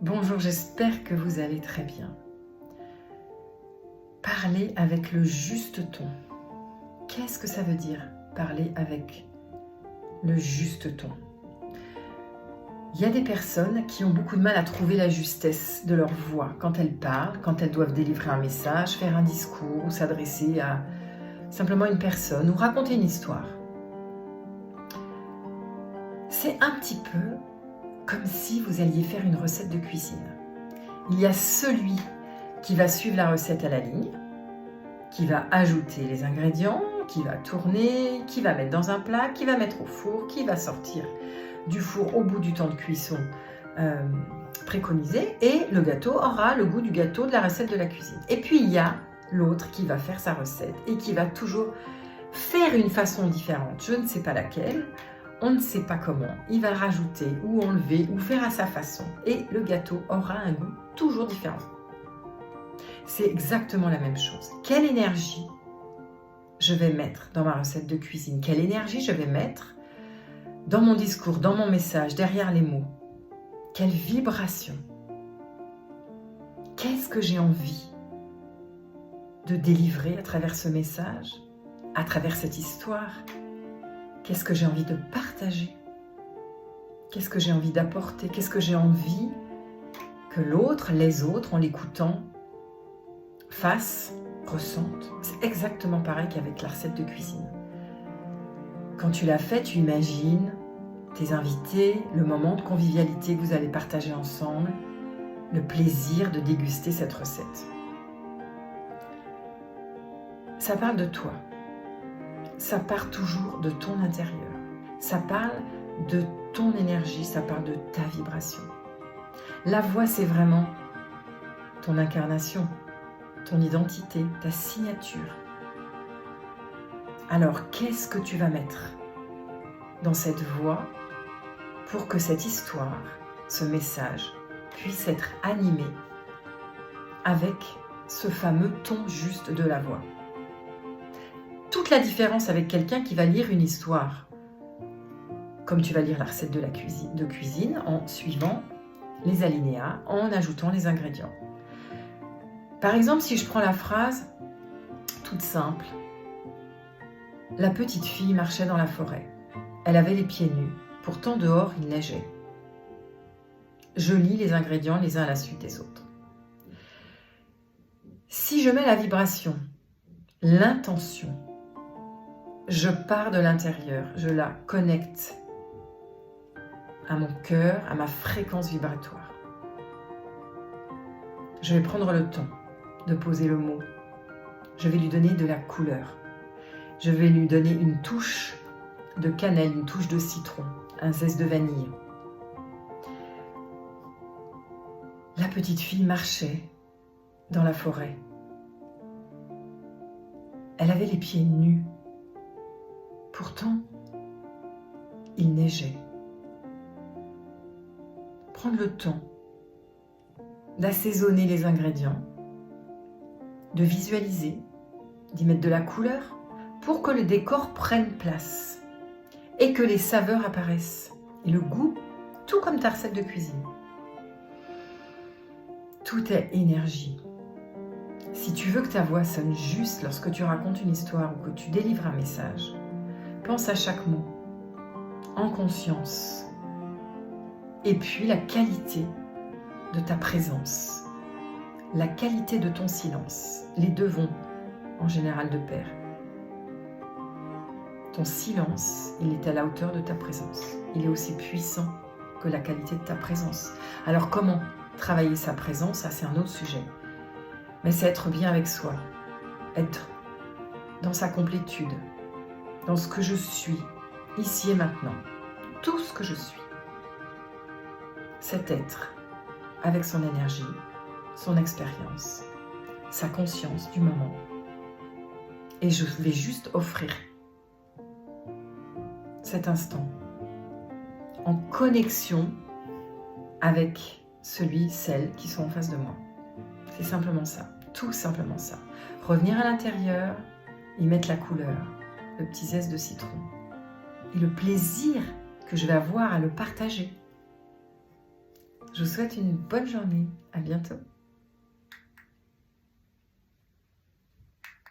Bonjour, j'espère que vous allez très bien. Parler avec le juste ton. Qu'est-ce que ça veut dire, parler avec le juste ton? Il y a des personnes qui ont beaucoup de mal à trouver la justesse de leur voix quand elles parlent, quand elles doivent délivrer un message, faire un discours ou s'adresser à simplement une personne ou raconter une histoire. C'est un petit peu comme si vous alliez faire une recette de cuisine. Il y a celui qui va suivre la recette à la ligne, qui va ajouter les ingrédients, qui va tourner, qui va mettre dans un plat, qui va mettre au four, qui va sortir du four au bout du temps de cuisson préconisé, et le gâteau aura le goût du gâteau de la recette de la cuisine. Et puis il y a l'autre qui va faire sa recette et qui va toujours faire une façon différente, je ne sais pas laquelle, on ne sait pas comment, il va rajouter ou enlever ou faire à sa façon, et le gâteau aura un goût toujours différent. C'est exactement la même chose. Quelle énergie je vais mettre dans ma recette de cuisine? Quelle énergie je vais mettre dans mon discours, dans mon message, derrière les mots? Quelle vibration? Qu'est-ce que j'ai envie de délivrer à travers ce message, à travers cette histoire? Qu'est-ce que j'ai envie de partager? Qu'est-ce que j'ai envie d'apporter? Qu'est-ce que j'ai envie que l'autre, les autres, en l'écoutant, fassent, ressentent? C'est exactement pareil qu'avec la recette de cuisine. Quand tu l'as fait, tu imagines tes invités, le moment de convivialité que vous allez partager ensemble, le plaisir de déguster cette recette. Ça parle de toi. Ça part toujours de ton intérieur. Ça parle de ton énergie, ça parle de ta vibration. La voix, c'est vraiment ton incarnation, ton identité, ta signature. Alors, qu'est-ce que tu vas mettre dans cette voix pour que cette histoire, ce message, puisse être animé avec ce fameux ton juste de la voix? Toute la différence avec quelqu'un qui va lire une histoire, comme tu vas lire la recette de cuisine en suivant les alinéas, en ajoutant les ingrédients. Par exemple, si je prends la phrase toute simple, la petite fille marchait dans la forêt. Elle avait les pieds nus, pourtant dehors il neigeait. Je lis les ingrédients les uns à la suite des autres. Si je mets la vibration, l'intention, je pars de l'intérieur, je la connecte à mon cœur, à ma fréquence vibratoire. Je vais prendre le temps de poser le mot. Je vais lui donner de la couleur. Je vais lui donner une touche de cannelle, une touche de citron, un zeste de vanille. La petite fille marchait dans la forêt. Elle avait les pieds nus. Pourtant, il neigeait. Prendre le temps d'assaisonner les ingrédients, de visualiser, d'y mettre de la couleur pour que le décor prenne place et que les saveurs apparaissent et le goût, tout comme ta recette de cuisine. Tout est énergie. Si tu veux que ta voix sonne juste lorsque tu racontes une histoire ou que tu délivres un message, pense à chaque mot, en conscience. Et puis la qualité de ta présence, la qualité de ton silence. Les deux vont en général de pair. Ton silence, il est à la hauteur de ta présence. Il est aussi puissant que la qualité de ta présence. Alors comment travailler sa présence? Ça, c'est un autre sujet. Mais c'est être bien avec soi, être dans sa complétude, dans ce que je suis, ici et maintenant, tout ce que je suis. Cet être avec son énergie, son expérience, sa conscience du moment. Et je vais juste offrir cet instant en connexion avec celui, celle qui sont en face de moi. C'est simplement ça, tout simplement ça. Revenir à l'intérieur, y mettre la couleur, le petit zeste de citron et le plaisir que je vais avoir à le partager. Je vous souhaite une bonne journée. À bientôt.